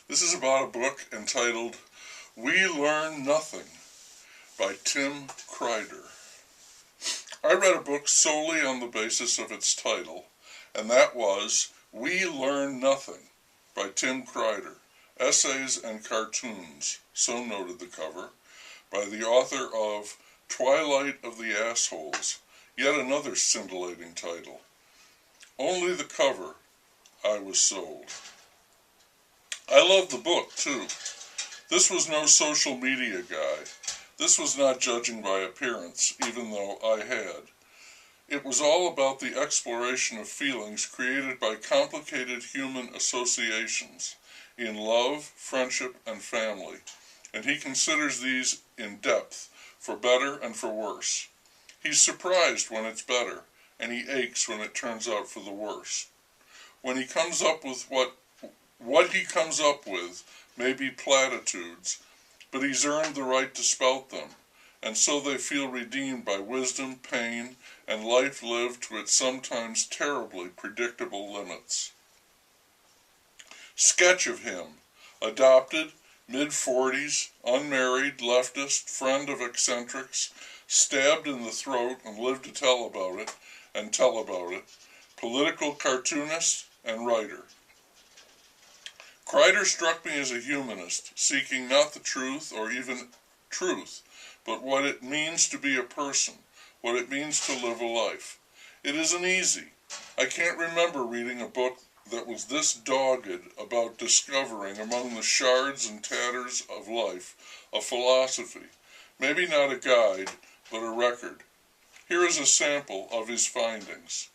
This is about a book entitled We Learn Nothing by Tim Kreider. I read a book solely on the basis of its title, and that was We Learn Nothing by Tim Kreider, Essays and Cartoons, so noted the cover, by the author of Twilight of the Assholes, yet another scintillating title. Only the cover, I was sold. I loved the book, too. This was no social media guy. This was not judging by appearance, even though I had. It was all about the exploration of feelings created by complicated human associations in love, friendship, and family, and he considers these in depth, for better and for worse. He's surprised when it's better, and he aches when it turns out for the worse. When he comes up with what he comes up with may be platitudes, but he's earned the right to spout them, and so they feel redeemed by wisdom, pain, and life lived to its sometimes terribly predictable limits. Sketch of him, adopted, mid-40s, unmarried, leftist, friend of eccentrics, stabbed in the throat and lived to tell about it, political cartoonist and writer. Kreider struck me as a humanist, seeking not the truth or even truth, but what it means to be a person, what it means to live a life. It isn't easy. I can't remember reading a book that was this dogged about discovering among the shards and tatters of life a philosophy, maybe not a guide, but a record. Here is a sample of his findings.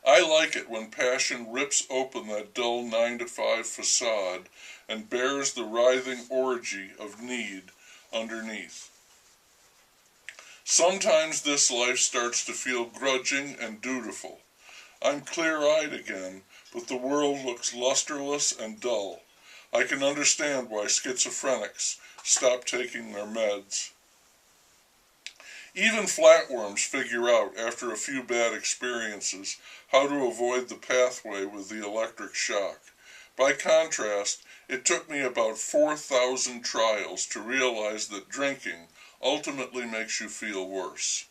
I like it when passion rips open that dull 9-to-5 facade and bears the writhing orgy of need underneath. Sometimes this life starts to feel grudging and dutiful. I'm clear-eyed again, but the world looks lusterless and dull. I can understand why schizophrenics stop taking their meds. Even flatworms figure out, after a few bad experiences, how to avoid the pathway with the electric shock. By contrast, it took me about 4,000 trials to realize that drinking ultimately makes you feel worse.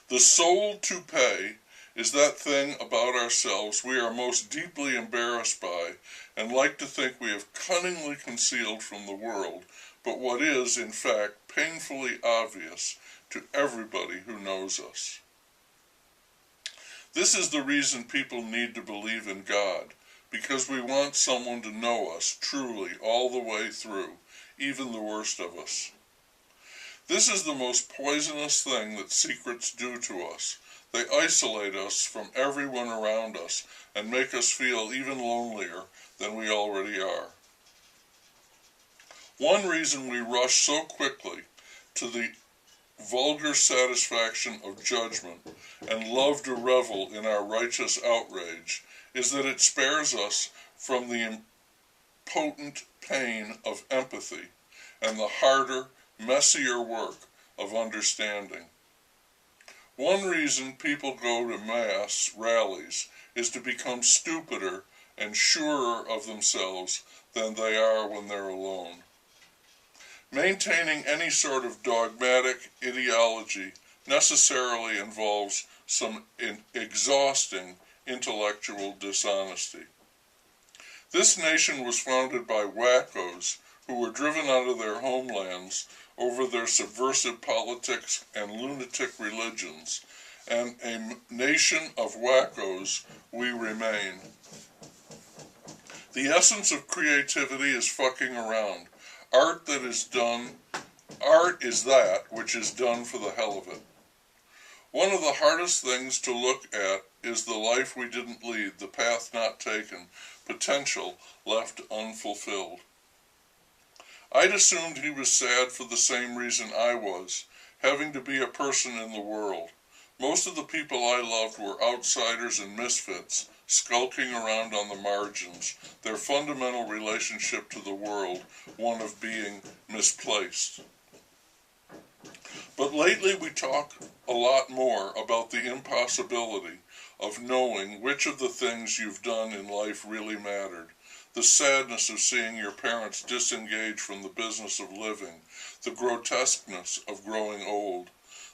The soul toupee is that thing about ourselves we are most deeply embarrassed by and like to think we have cunningly concealed from the world, but what is, in fact, painfully obvious to everybody who knows us. This is the reason people need to believe in God, because we want someone to know us truly all the way through, even the worst of us. This is the most poisonous thing that secrets do to us. They isolate us from everyone around us and make us feel even lonelier than we already are. One reason we rush so quickly to the vulgar satisfaction of judgment and love to revel in our righteous outrage is that it spares us from the impotent pain of empathy and the harder, messier work of understanding. One reason people go to mass rallies is to become stupider and surer of themselves than they are when they're alone. Maintaining any sort of dogmatic ideology necessarily involves some exhausting intellectual dishonesty. This nation was founded by wackos who were driven out of their homelands over their subversive politics and lunatic religions, and a nation of wackos we remain. The essence of creativity is fucking around. Art is that which is done for the hell of it. One of the hardest things to look at is the life we didn't lead, the path not taken, potential left unfulfilled. I'd assumed he was sad for the same reason I was, having to be a person in the world. Most of the people I loved were outsiders and misfits, skulking around on the margins, their fundamental relationship to the world, one of being misplaced. But lately we talk a lot more about the impossibility of knowing which of the things you've done in life really mattered, the sadness of seeing your parents disengage from the business of living, the grotesqueness of growing old,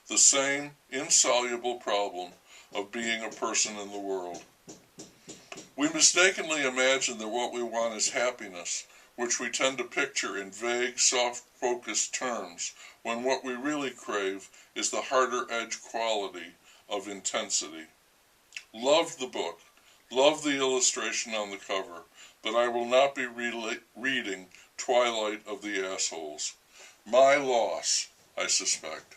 the same insoluble problem of being a person in the world. We mistakenly imagine that what we want is happiness, which we tend to picture in vague, soft-focused terms, when what we really crave is the harder-edge quality of intensity. Love the book, love the illustration on the cover, but I will not be reading Twilight of the Assholes. My loss, I suspect.